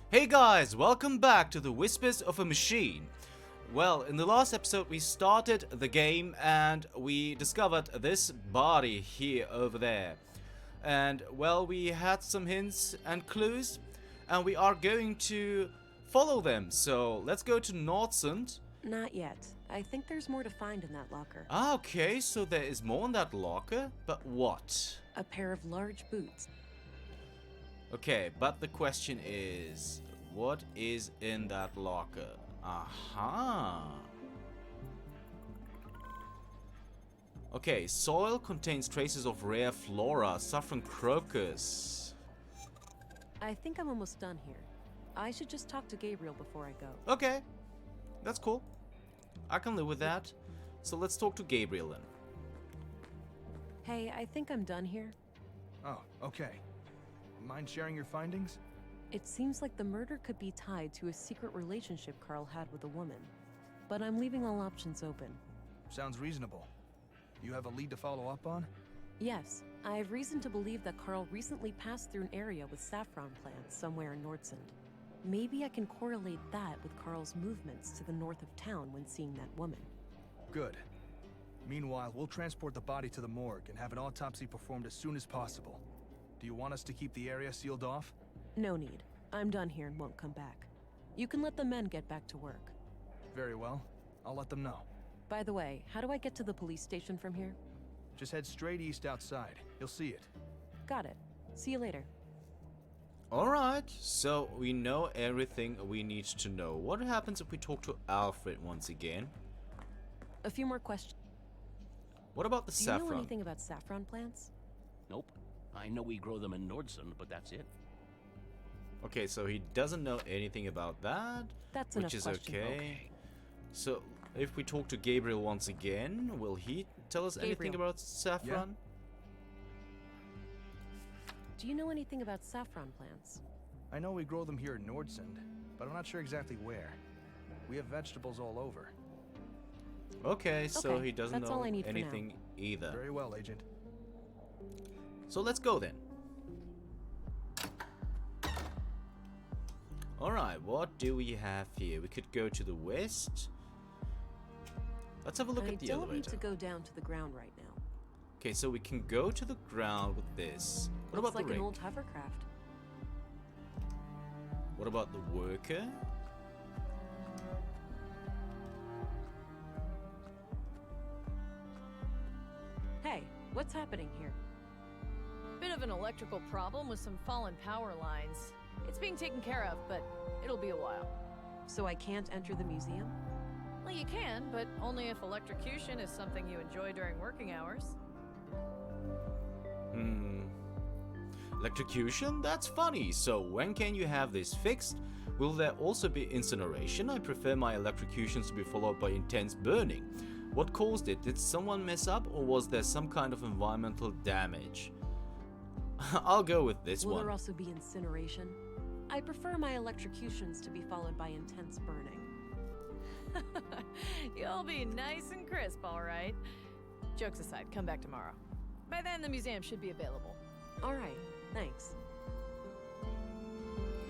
Hey guys, welcome back to the Whispers of a Machine. Well, in the last episode we started the game and we discovered this body here over there. And well, we had some hints and clues and we are going to follow them. So let's go to Norsund. Not yet. I think there's more to find in that locker. Okay, so there is more in that locker, but what? A pair of large boots. Okay, but the question is, what is in that locker? Aha! Okay, soil contains traces of rare flora, saffron crocus. I think I'm almost done here. I should just talk to Gabriel before I go. Okay, that's cool. I can live with that. So let's talk to Gabriel then. Hey, I think I'm done here. Oh, okay. Mind sharing your findings? It seems like the murder could be tied to a secret relationship Carl had with a woman. But I'm leaving all options open. Sounds reasonable. You have a lead to follow up on? Yes, I have reason to believe that Carl recently passed through an area with saffron plants somewhere in Norsund. Maybe I can correlate that with Carl's movements to the north of town when seeing that woman. Good. Meanwhile, we'll transport the body to the morgue and have an autopsy performed as soon as possible. Do you want us to keep the area sealed off? No need. I'm done here and won't come back. You can let the men get back to work. Very well. I'll let them know. By the way, how do I get to the police station from here? Just head straight east outside. You'll see it. Got it. See you later. Alright, so we know everything we need to know. What happens if we talk to Alfred once again? A few more questions. What about the Do you saffron? know anything about saffron plants? Nope. I know we grow them in Norsund, but that's it. Okay, so he doesn't know anything about that, That's which enough is question. okay. So if we talk to Gabriel once again, will he tell us anything Gabriel. about saffron? Do you know anything about saffron plants? I know we grow them here in Norsund, but I'm not sure exactly where. We have vegetables all over. Okay, so Okay, he doesn't that's know all I need for now. anything either. Very well, Agent. So let's go then. Alright, what do we have here? We could go to the west. Let's have a look I at the don't elevator. need to go down to the ground right now. Okay, so we can go to the ground with this. What Looks about like the an ring? old hovercraft. What about the worker? Hey, what's happening here? Bit of an electrical problem with some fallen power lines. It's being taken care of, but it'll be a while. So I can't enter the museum? Well, you can, but only if electrocution is something you enjoy during working hours. Electrocution? That's funny. So when can you have this fixed? Will there also be incineration? I prefer my electrocutions to be followed by intense burning. What caused it? Did someone mess up or was there some kind of environmental damage? I'll go with this Will one. there also be incineration? I prefer my electrocutions to be followed by intense burning. You'll be nice and crisp, all right. Jokes aside, come back tomorrow. By then, the museum should be available. All right, thanks.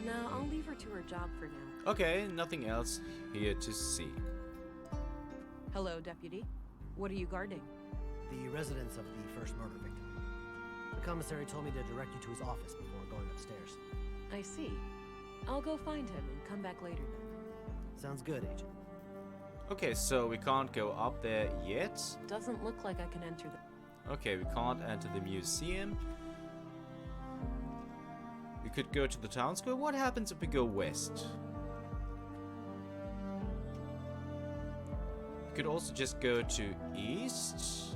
Now, I'll leave her to her job for now. Okay, nothing else here to see. Hello, Deputy. What are you guarding? The residence of the first murder victim. The commissary told me to direct you to his office before going upstairs. I see. I'll go find him and come back later then. Sounds good, Agent. Okay, so we can't go up there yet. Doesn't look like I can enter the... Okay, we can't enter the museum. We could go to the town square. What happens if we go west? We could also just go to east.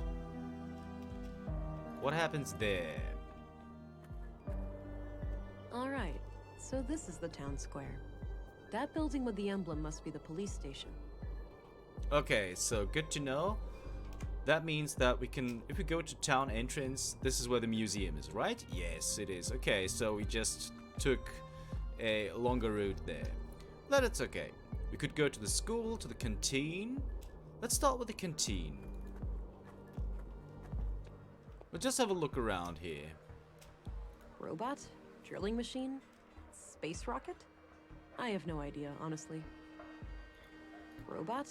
What happens there? All right, so this is the town square. That building with the emblem must be the police station. Okay, so good to know. That means that we can, if we go to town entrance, this is where the museum is, right? Yes, it is. Okay, so we just took a longer route there. But it's okay. We could go to the school, to the canteen. Let's start with the canteen. We'll just have a look around here. Robot? Drilling machine? Space rocket? I have no idea, honestly. Robot?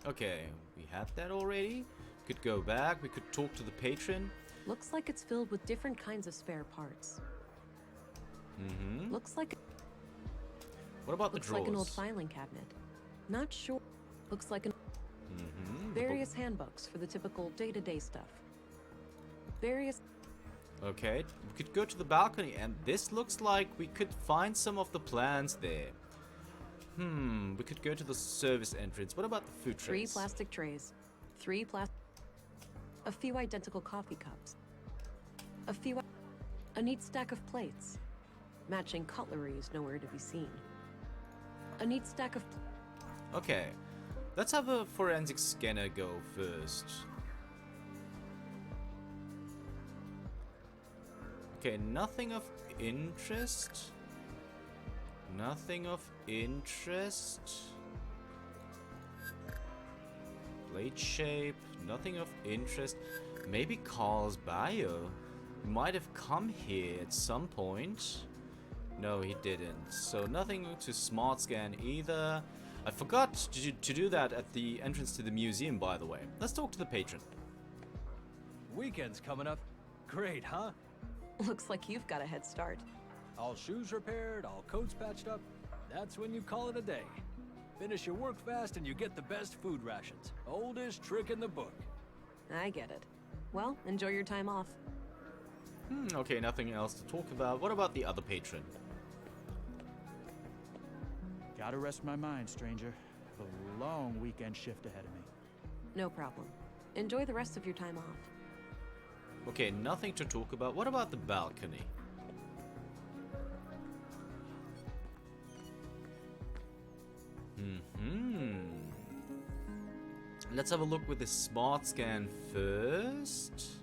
Okay, we had that already. Could go back, we could talk to the patron. Looks like it's filled with different kinds of spare parts. Mm-hmm. Looks like What about the looks drawers? like an old filing cabinet. Not sure. Looks like an Mm-hmm. various handbooks for the typical day-to-day stuff. Various. Okay, we could go to the balcony, and this looks like we could find some of the plans there. We could go to the service entrance. What about the food trays? 3 plastic trays. 3 plastic. A few identical coffee cups. A neat stack of plates. Matching cutlery is nowhere to be seen. A neat stack of. Okay, let's have a forensic scanner go first. Okay, nothing of interest. Nothing of interest. Blade shape, nothing of interest. Maybe Carl's bio. He might have come here at some point. No, he didn't. So nothing to smart scan either. I forgot to do that at the entrance to the museum, by the way. Let's talk to the patron. Weekend's coming up. Great, huh? Looks like you've got a head start. All shoes repaired, all coats patched up. That's when you call it a day. Finish your work fast and you get the best food rations. Oldest trick in the book. I get it. Well, enjoy your time off. Okay, nothing else to talk about. What about the other patron? Gotta rest my mind, stranger. A long weekend shift ahead of me. No problem. Enjoy the rest of your time off. Okay, nothing to talk about. What about the balcony? Let's have a look with the smart scan first.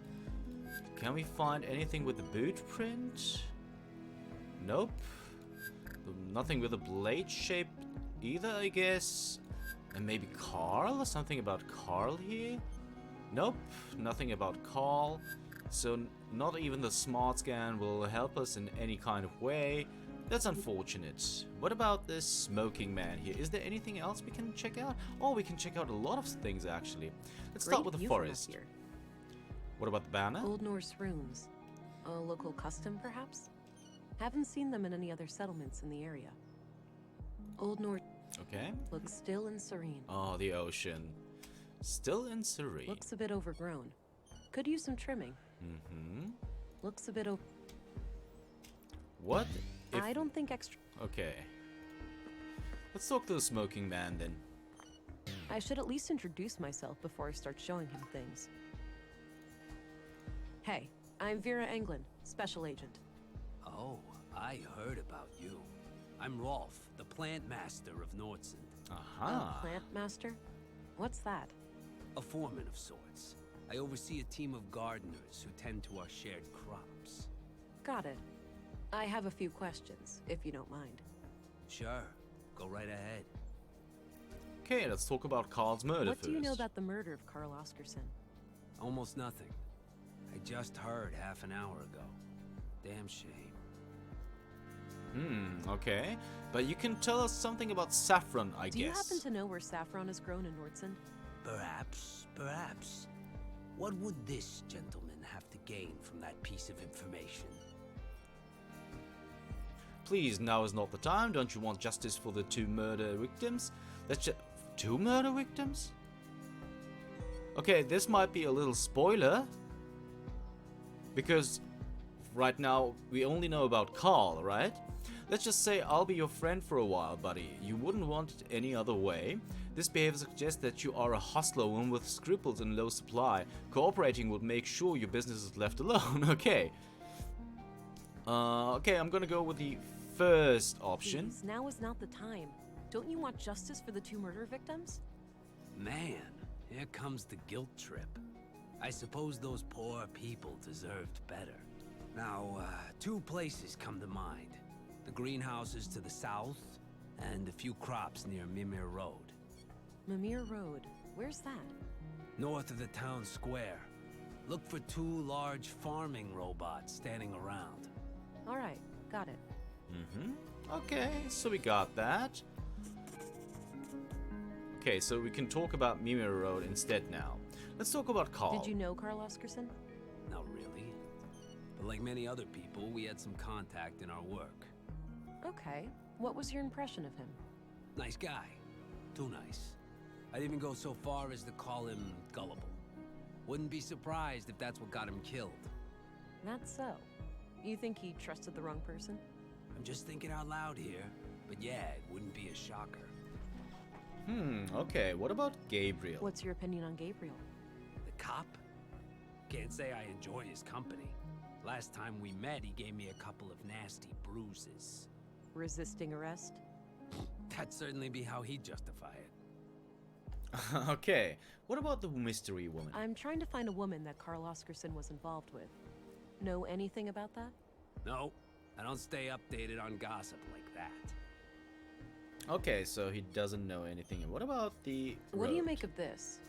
Can we find anything with the boot print? Nope. Nothing with a blade shape either, I guess. And maybe Carl? Something about Carl here? Nope, nothing about Carl. So not even the smart scan will help us in any kind of way. That's unfortunate. What about this smoking man here? Is there anything else we can check out? Oh, we can check out a lot of things actually. Let's start with the Great view from up forest. here. What about the banner? Old Norse runes. A local custom, perhaps? Haven't seen them in any other settlements in the area. Old Norse Okay. looks still and serene. Oh, the ocean. Still and serene. Looks a bit overgrown. Could use some trimming. Looks a bit What if... I don't think extra. Okay. Let's talk to the smoking man then. I should at least introduce myself before I start showing him things. Hey, I'm Vera Englund, Special Agent. Oh, I heard about you. I'm Rolf, the plant master of Norsund. Aha. Plant master? What's that? A foreman of sorts. I oversee a team of gardeners who tend to our shared crops. Got it. I have a few questions, if you don't mind. Sure, go right ahead. Okay, let's talk about Carl's murder What first. do you know about the murder of Carl Oskerson? Almost nothing. I just heard half an hour ago. Damn shame. Okay. But you can tell us something about saffron, I Do guess. you happen to know where saffron is grown in Norsund? Perhaps. What would this gentleman have to gain from that piece of information? Please, now is not the time. Don't you want justice for the 2 murder victims? That's just 2 murder victims? Okay, this might be a little spoiler. Because right now we only know about Carl, right? Let's just say I'll be your friend for a while, buddy. You wouldn't want it any other way. This behavior suggests that you are a hustler, one with scruples and low supply. Cooperating would make sure your business is left alone. Okay. Okay, I'm gonna go with the first option. Please, now is not the time. Don't you want justice for the 2 murder victims? Man, here comes the guilt trip. I suppose those poor people deserved better. Now, 2 places come to mind. The greenhouses to the south, and a few crops near Mimir Road. Mimir Road. Where's that? North of the town square. Look for 2 large farming robots standing around. Alright, got it. Okay, so we got that. Okay, so we can talk about Mimir Road instead now. Let's talk about Carl. Did you know Carl Oskerson? Not really. But like many other people, we had some contact in our work. Okay. What was your impression of him? Nice guy. Too nice. I'd even go so far as to call him gullible. Wouldn't be surprised if that's what got him killed. That's so. You think he trusted the wrong person? I'm just thinking out loud here, but yeah, it wouldn't be a shocker. Okay, what about Gabriel? What's your opinion on Gabriel? The cop? Can't say I enjoy his company. Last time we met, he gave me a couple of nasty bruises. Resisting arrest? That'd certainly be how he'd justify it. Okay, what about the mystery woman? I'm trying to find a woman that Carl Oskerson was involved with. Know anything about that? No, I don't stay updated on gossip like that. Okay, so he doesn't know anything. What about the What do you road? make of this?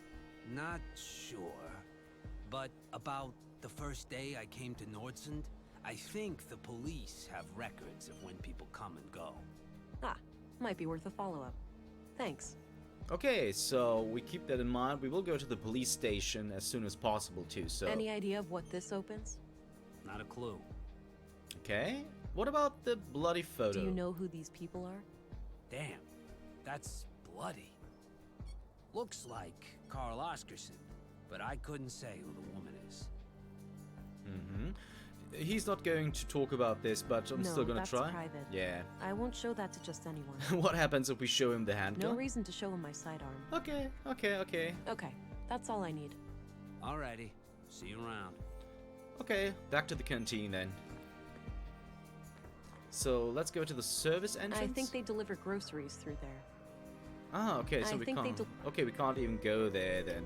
Not sure, but about the first day I came to Norsund, I think the police have records of when people come and go. Ah, might be worth a follow-up. Thanks. Okay, so we keep that in mind. We will go to the police station as soon as possible too, so... Any idea of what this opens? Not a clue. Okay, what about the bloody photo? Do you know who these people are? Damn, that's bloody. Looks like Carl Oskerson, but I couldn't say who the woman is. He's not going to talk about this, but I'm No, still gonna that's try. private. Yeah. I won't show that to just anyone. What happens if we show him the handgun? No reason to show him my sidearm. Okay. Okay, that's all I need. Alrighty, see you around. Okay, back to the canteen then. So let's go to the service entrance. I think they deliver groceries through there. Ah, okay, so I we think they can't. do- Okay, we can't even go there then.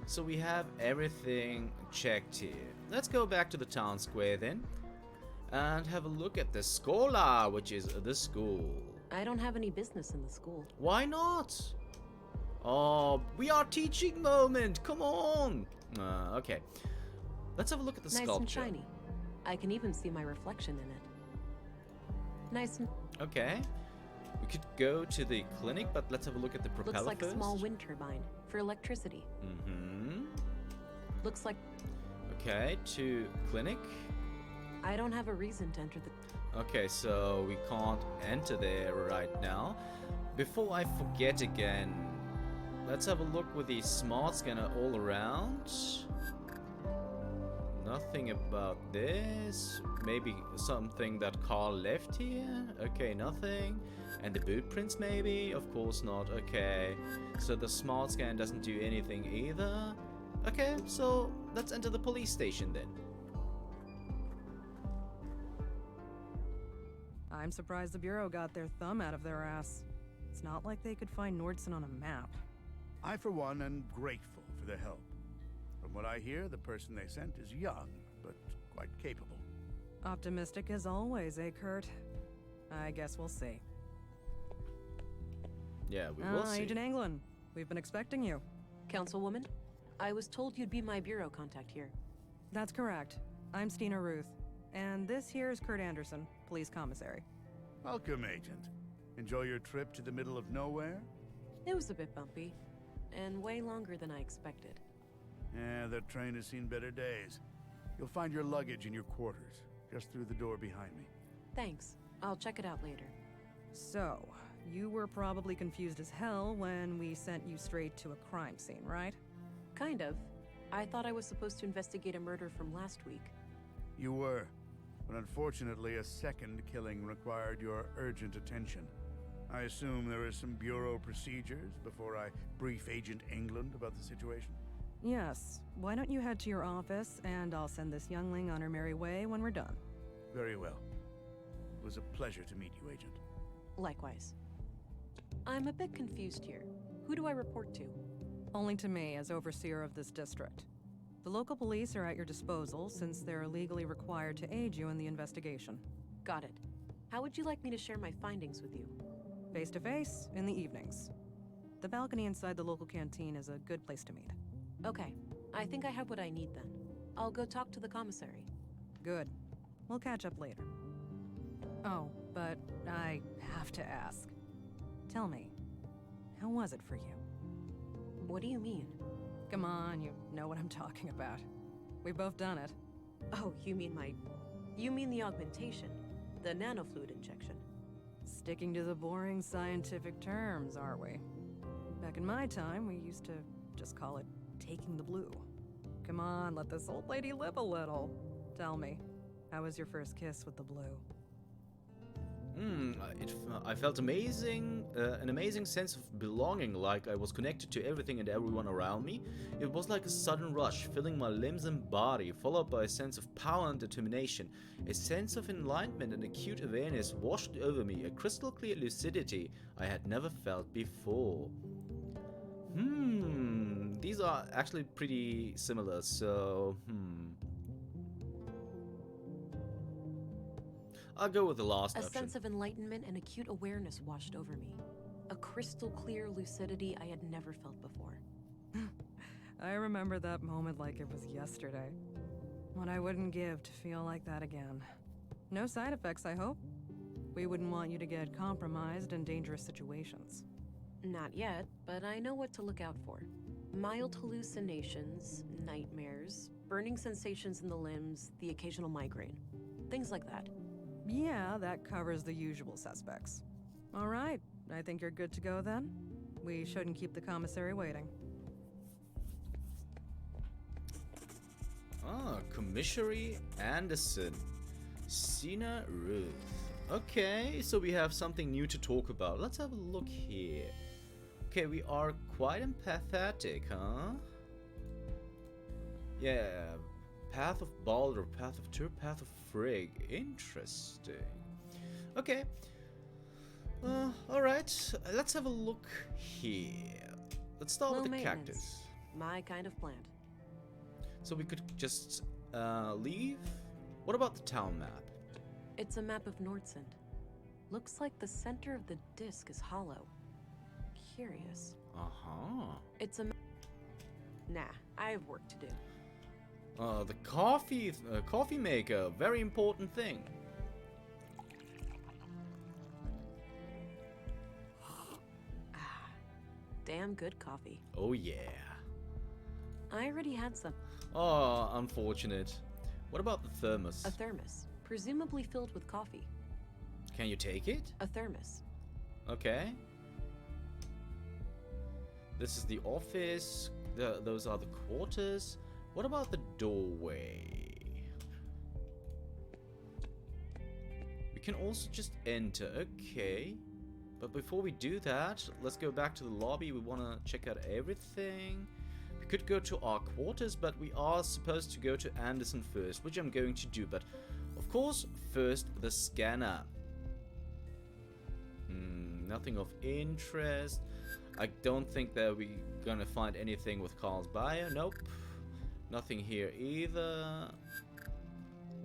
So we have everything checked here. Let's go back to the town square then, and have a look at the Scola, which is the school. I don't have any business in the school. Why not? Oh, we are teaching moment. Come on. Okay. Let's have a look at the Nice sculpture. and shiny. I can even see my reflection in it. Nice and Okay. We could go to the clinic, but let's have a look at the propeller looks like first. a small wind turbine for electricity. Looks like Okay, to clinic. I don't have a reason to enter the. Okay, so we can't enter there right now. Before I forget again, let's have a look with the smart scanner all around. Nothing about this. Maybe something that Carl left here. Okay, nothing. And the boot prints maybe? Of course not. Okay. So the smart scan doesn't do anything either. Okay, so let's enter the police station then. I'm surprised the Bureau got their thumb out of their ass. It's not like they could find Norsund on a map. I, for one, am grateful for their help. From what I hear, the person they sent is young, but quite capable. Optimistic as always, eh, Kurt? I guess we'll see. Yeah, we will see. Agent Anglin, we've been expecting you. Councilwoman, I was told you'd be my bureau contact here. That's correct. I'm Stina Ruth, and this here is Kurt Anderson, police commissary. Welcome, Agent. Enjoy your trip to the middle of nowhere? It was a bit bumpy, and way longer than I expected. Yeah, that train has seen better days. You'll find your luggage in your quarters, just through the door behind me. Thanks. I'll check it out later. So, you were probably confused as hell when we sent you straight to a crime scene, right? Kind of. I thought I was supposed to investigate a murder from last week. You were, but unfortunately a second killing required your urgent attention. I assume there is some Bureau procedures before I brief Agent England about the situation? Yes. Why don't you head to your office, and I'll send this youngling on her merry way when we're done. Very well. It was a pleasure to meet you, Agent. Likewise. I'm a bit confused here. Who do I report to? Only to me, as overseer of this district. The local police are at your disposal, since they're legally required to aid you in the investigation. Got it. How would you like me to share my findings with you? Face to face, in the evenings. The balcony inside the local canteen is a good place to meet. Okay. I think I have what I need then. I'll go talk to the commissary. Good. We'll catch up later. Oh, but I have to ask. Tell me, how was it for you? What do you mean? Come on, you know what I'm talking about. We've both done it. Oh, you mean the augmentation? The nanofluid injection? Sticking to the boring scientific terms, aren't we? Back in my time, we used to just call it taking the blue. Come on, let this old lady live a little. Tell me, how was your first kiss with the blue? I felt amazing, an amazing sense of belonging, like I was connected to everything and everyone around me. It was like a sudden rush, filling my limbs and body, followed by a sense of power and determination. A sense of enlightenment and acute awareness washed over me, a crystal clear lucidity I had never felt before. These are actually pretty similar, so, I'll go with the last option. A sense of enlightenment and acute awareness washed over me. A crystal clear lucidity I had never felt before. I remember that moment like it was yesterday. What I wouldn't give to feel like that again. No side effects, I hope? We wouldn't want you to get compromised in dangerous situations. Not yet, but I know what to look out for. Mild hallucinations, nightmares, burning sensations in the limbs, the occasional migraine. Things like that. Yeah, that covers the usual suspects. All right, I think you're good to go then. We shouldn't keep the commissary waiting. Commissary Anderson. Sina Ruth. Okay, so we have something new to talk about. Let's have a look here. Okay, we are quite empathetic, huh? Yeah. Path of Balder, Path of Tyr, Path of Frigg. Interesting. Okay. Alright. Let's have a look here. Let's start Low with the maintenance. cactus. My kind of plant. So we could just leave? What about the town map? It's a map of Norsund. Looks like the center of the disc is hollow. Curious. Uh-huh. It's a... Nah, I have work to do. The coffee maker, very important thing. Damn good coffee. Oh yeah. I already had some. Oh, unfortunate. What about the thermos? A thermos, presumably filled with coffee. Can you take it? A thermos. Okay. This is the office. Those are the quarters. What about the doorway? We can also just enter. Okay. But before we do that, let's go back to the lobby. We want to check out everything. We could go to our quarters, but we are supposed to go to Anderson first, which I'm going to do. But, of course, first the scanner. Nothing of interest. I don't think that we're gonna find anything with Carl's bio. Nope. Nothing here either.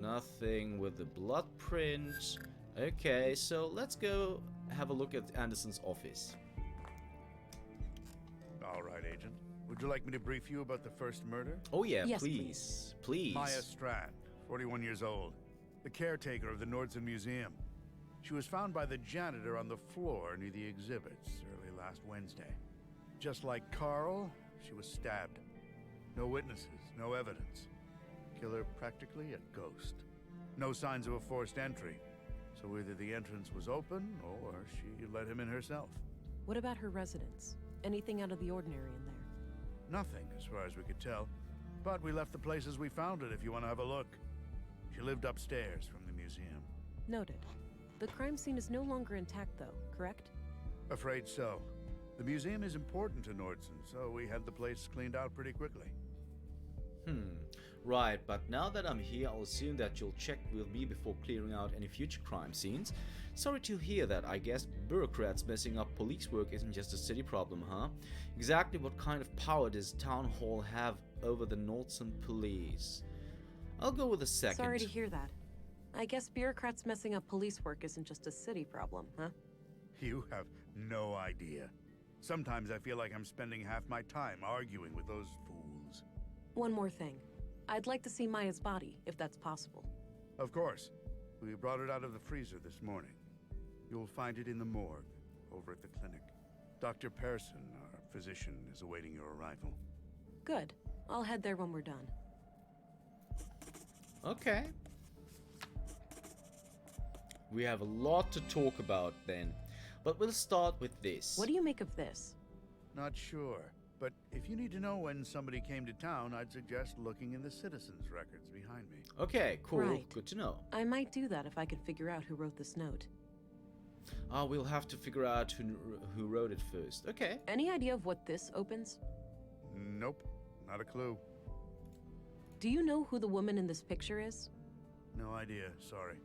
Nothing with the blood print. Okay, so let's go have a look at Anderson's office. All right, Agent. Would you like me to brief you about the first murder? Oh yeah, Yes, please. Please. Maya Strand, 41 years old. The caretaker of the Norsund Museum. She was found by the janitor on the floor near the exhibits early last Wednesday. Just like Carl, she was stabbed. No witnesses, no evidence. Killer practically a ghost. No signs of a forced entry. So either the entrance was open, or she let him in herself. What about her residence? Anything out of the ordinary in there? Nothing, as far as we could tell. But we left the place as we found it, if you want to have a look. She lived upstairs from the museum. Noted. The crime scene is no longer intact, though, correct? Afraid so. The museum is important to Norsund, so we had the place cleaned out pretty quickly. Right, but now that I'm here, I'll assume that you'll check with me before clearing out any future crime scenes. Sorry to hear that. I guess bureaucrats messing up police work isn't just a city problem, huh? Exactly what kind of power does Town Hall have over the Norsund police? I'll go with a second. Sorry to hear that. I guess bureaucrats messing up police work isn't just a city problem, huh? You have no idea. Sometimes I feel like I'm spending half my time arguing with those fools. One more thing. I'd like to see Maya's body, if that's possible. Of course. We brought it out of the freezer this morning. You'll find it in the morgue, over at the clinic. Dr. Pearson, our physician, is awaiting your arrival. Good. I'll head there when we're done. Okay. We have a lot to talk about then. But we'll start with this. What do you make of this? Not sure, but if you need to know when somebody came to town, I'd suggest looking in the citizens' records behind me. Okay, cool. Right. Good to know. I might do that if I could figure out who wrote this note. We'll have to figure out who wrote it first. Okay. Any idea of what this opens? Nope, not a clue. Do you know who the woman in this picture is? No idea, sorry.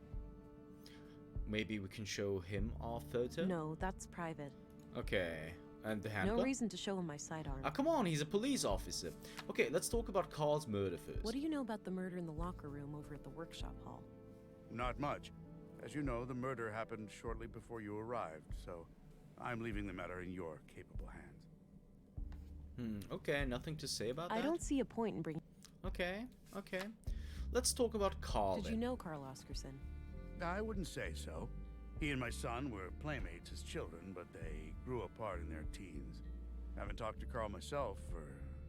Maybe we can show him our photo? No, that's private. Okay. And the handgun? No reason to show him my sidearm. Ah, come on, he's a police officer. Okay, let's talk about Carl's murder first. What do you know about the murder in the locker room over at the workshop hall? Not much. As you know, the murder happened shortly before you arrived, so I'm leaving the matter in your capable hands. Okay, nothing to say about that? I don't see a point in bringing... Okay. Let's talk about Carl Did then. you know Carl Oskerson? I wouldn't say so. He and my son were playmates as children, but they grew apart in their teens. Haven't talked to Carl myself for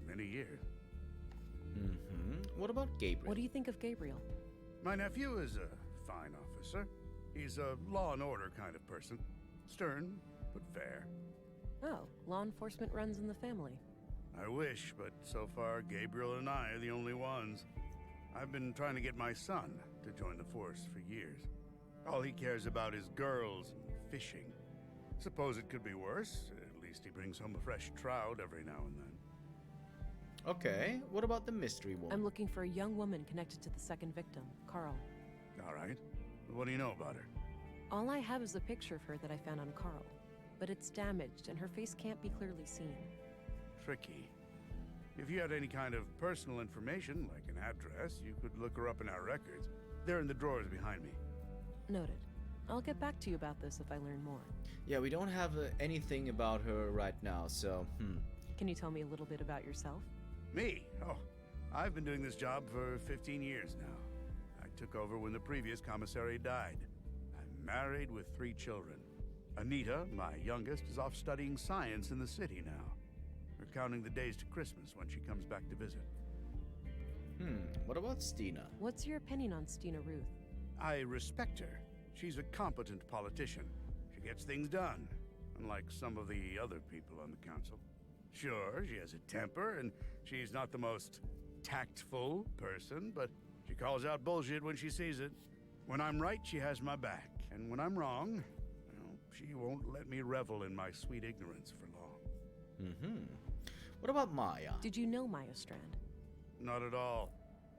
many years. What about Gabriel? What do you think of Gabriel? My nephew is a fine officer. He's a law and order kind of person. Stern, but fair. Oh, law enforcement runs in the family. I wish, but so far Gabriel and I are the only ones. I've been trying to get my son to join the force for years. All he cares about is girls and fishing. Suppose it could be worse. At least he brings home a fresh trout every now and then. Okay, what about the mystery woman? I'm looking for a young woman connected to the second victim, Carl. All right. What do you know about her? All I have is a picture of her that I found on Carl. But it's damaged and her face can't be clearly seen. Tricky. If you had any kind of personal information, like an address, you could look her up in our records. They're in the drawers behind me. Noted. I'll get back to you about this if I learn more. Yeah, we don't have anything about her right now, so, Can you tell me a little bit about yourself? Me? Oh, I've been doing this job for 15 years now. I took over when the previous commissary died. I'm married with 3 children. Anita, my youngest, is off studying science in the city now. We're counting the days to Christmas when she comes back to visit. What about Stina? What's your opinion on Stina Ruth? I respect her. She's a competent politician. She gets things done, unlike some of the other people on the council. Sure, she has a temper, and she's not the most tactful person, but she calls out bullshit when she sees it. When I'm right, she has my back, and when I'm wrong, well, she won't let me revel in my sweet ignorance for long. What about Maya? Did you know Maya Strand? Not at all.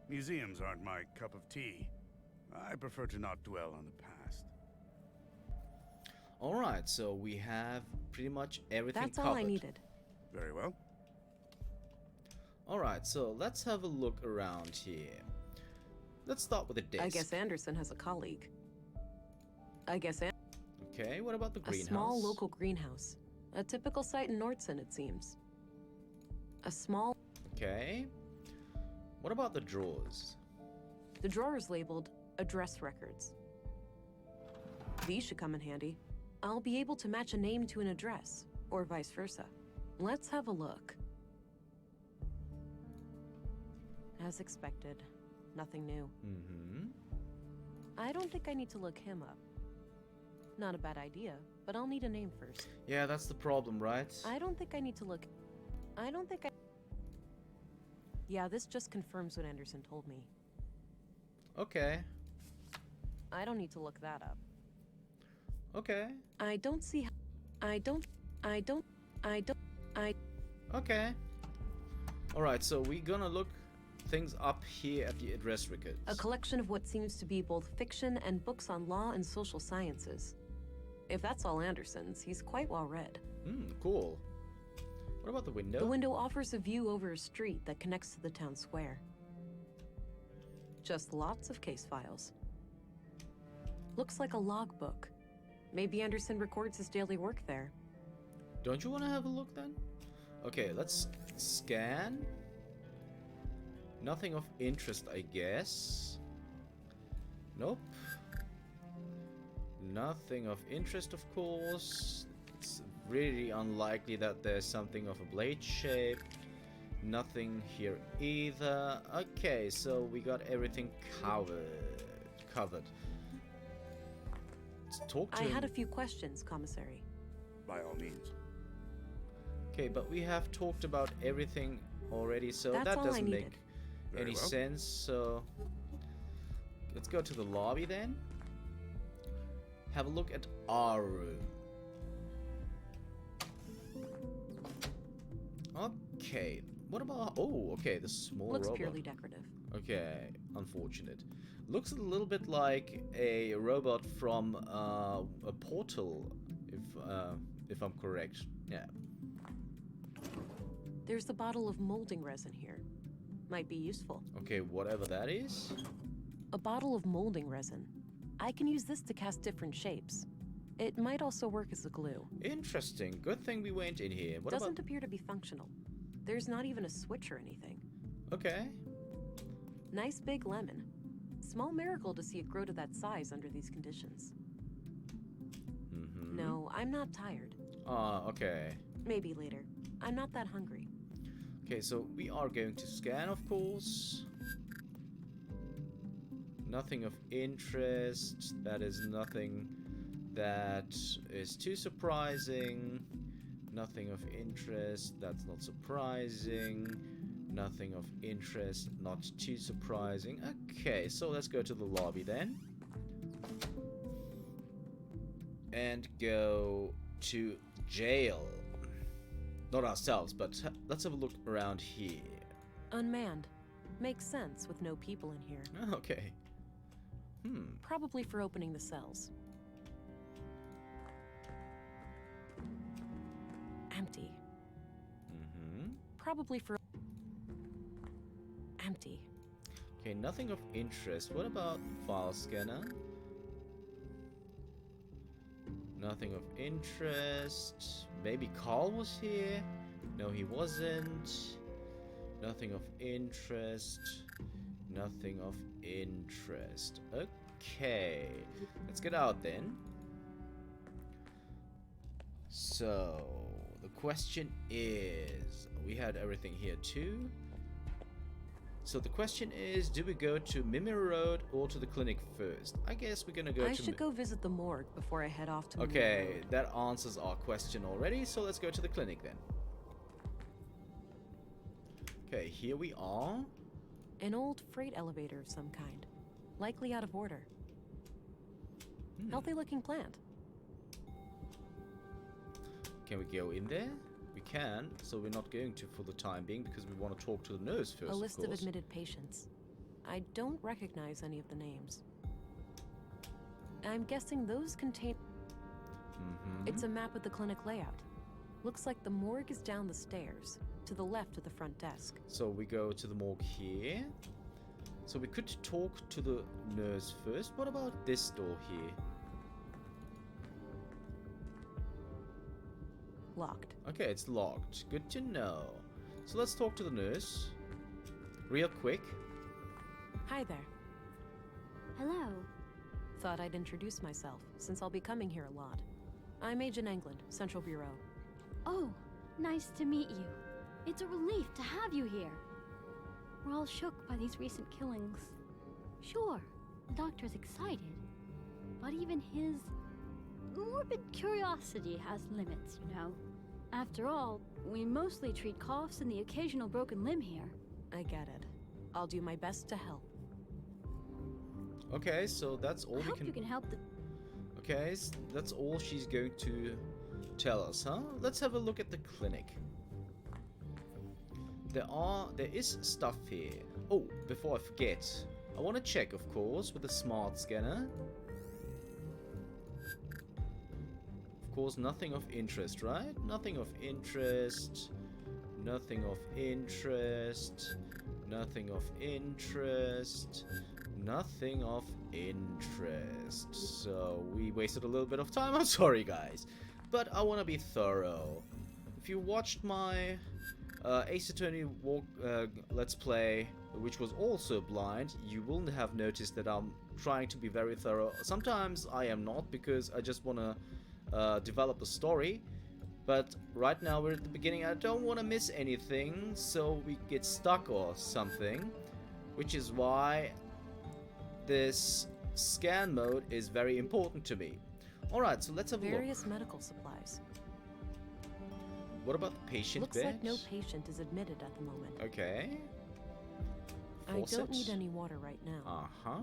Museums aren't my cup of tea. I prefer to not dwell on the past. Alright, so we have pretty much everything That's covered. all I needed. Very well. Alright, so let's have a look around here. Let's start with the desk. I guess Anderson has a colleague. Okay, what about the A greenhouse? small local greenhouse. A typical site in Norsund, it seems. A small... Okay. What about the drawers? The drawer is labeled Address Records. These should come in handy. I'll be able to match a name to an address, or vice versa. Let's have a look. As expected, nothing new. I don't think I need to look him up. Not a bad idea, but I'll need a name first. Yeah, that's the problem, right? I don't think I need to look... Yeah, this just confirms what Anderson told me. Okay. I don't need to look that up. Okay. Okay. Alright, so we're gonna look things up here at the address records. A collection of what seems to be both fiction and books on law and social sciences. If that's all Anderson's, he's quite well read. Cool. What about the window? The window offers a view over a street that connects to the town square. Just lots of case files. Looks like a logbook. Maybe Anderson records his daily work there. Don't you want to have a look then? Okay, let's scan. Nothing of interest, I guess. Nope. Nothing of interest, of course. It's really unlikely that there's something of a blade shape. Nothing here either. Okay, so we got everything covered. Let's talk to I him. had a few questions, Commissary. By all means. Okay, but we have talked about everything already, so That's that all I doesn't needed. make Very any well. sense. So let's go to the lobby then. Have a look at our room. Okay, what about... Oh, okay, the small Looks robot. purely decorative. Okay, unfortunate. Looks a little bit like a robot from a Portal, if I'm correct. Yeah. There's a bottle of molding resin here. Might be useful. Okay, whatever that is. A bottle of molding resin. I can use this to cast different shapes. It might also work as a glue. Interesting. Good thing we went in here. What Doesn't about... appear to be functional. There's not even a switch or anything. Okay. Nice big lemon. Small miracle to see it grow to that size under these conditions. Mm-hmm. No, I'm not tired. Okay. Maybe later. I'm not that hungry. Okay, so we are going to scan, of course. Nothing of interest. That is nothing that is too surprising. Nothing of interest. That's not surprising. Nothing of interest. Not too surprising. Okay, so let's go to the lobby then. And go to jail. Not ourselves, but let's have a look around here. Unmanned. Makes sense with no people in here. Okay. Probably for opening the cells. Empty. Probably for... Empty. Okay, nothing of interest. What about file scanner? Nothing of interest. Maybe Carl was here? No, he wasn't. Nothing of interest. Nothing of interest. Okay. Let's get out then. So, the question is... We had everything here too. So the question is, do we go to Mimir Road or to the clinic first? I guess we're gonna go I to... should go visit the morgue before I head off to Mimir Okay, Road. that answers our question already, so let's go to the clinic then. Okay, here we are. An old freight elevator of some kind. Likely out of order. Healthy looking plant. Can we go in there? We can, so we're not going to for the time being because we want to talk to the nurse first. A list of course. admitted patients. I don't recognize any of the names. I'm guessing those contain... It's a map of the clinic layout. Looks like the morgue is down the stairs, to the left of the front desk. So we go to the morgue here. So we could talk to the nurse first. What about this door here? Locked. Okay, it's locked. Good to know. So let's talk to the nurse. Real quick. Hi there. Hello. Thought I'd introduce myself, since I'll be coming here a lot. I'm Agent England, Central Bureau. Oh, nice to meet you. It's a relief to have you here. We're all shook by these recent killings. Sure, the doctor's excited, but even his morbid curiosity has limits, you know. After all, we mostly treat coughs and the occasional broken limb here. I get it. I'll do my best to help. Okay, so that's all I we hope can... you can help the... Okay, that's all she's going to tell us, huh? Let's have a look at the clinic. There is stuff here. Oh, before I forget, I want to check, of course, with the smart scanner. Of course, nothing of interest, right? Nothing of interest. Nothing of interest. Nothing of interest. Nothing of interest. So we wasted a little bit of time. I'm sorry, guys, but I want to be thorough. If you watched my Ace Attorney Let's Play, which was also blind, you will have noticed that I'm trying to be very thorough. Sometimes I am not, because I just want to develop a story. But right now we're at the beginning. I don't want to miss anything, so we get stuck or something. Which is why this scan mode is very important to me. Alright, so let's have a look. Various medical supplies. What about the patient Looks bed? like no patient is admitted at the moment. Okay. I don't Faucet? need any water right now. Uh-huh.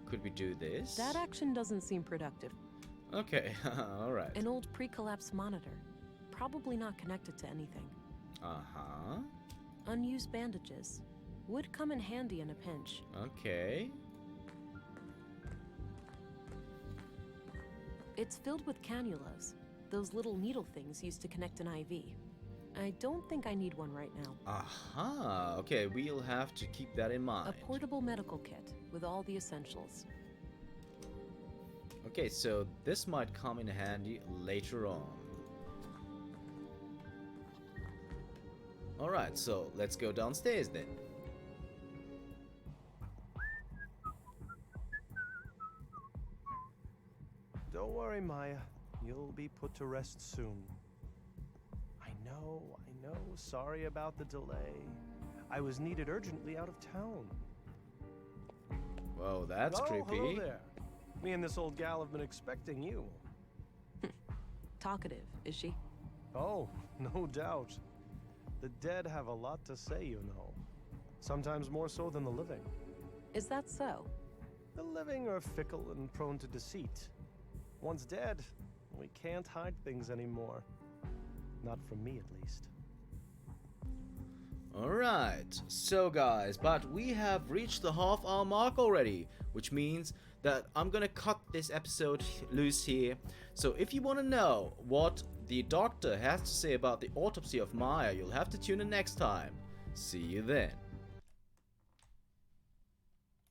Could we do this? That action doesn't seem productive. Okay, alright. An old pre-collapse monitor. Probably not connected to anything. Uh-huh. Unused bandages. Would come in handy in a pinch. Okay. It's filled with cannulas. Those little needle things used to connect an IV. I don't think I need one right now. Aha. Okay, we'll have to keep that in mind. A portable medical kit with all the essentials. Okay, so this might come in handy later on. Alright, so let's go downstairs then. Don't worry, Maya. You'll be put to rest soon. I know. Sorry about the delay. I was needed urgently out of town. Whoa, that's creepy. Hello there. Me and this old gal have been expecting you. Talkative, is she? Oh, no doubt. The dead have a lot to say, you know. Sometimes more so than the living. Is that so? The living are fickle and prone to deceit. Once dead, we can't hide things anymore. Not from me, at least. Alright, so guys, but we have reached the half-hour mark already, which means that I'm gonna cut this episode loose here. So if you want to know what the doctor has to say about the autopsy of Maya, you'll have to tune in next time. See you then.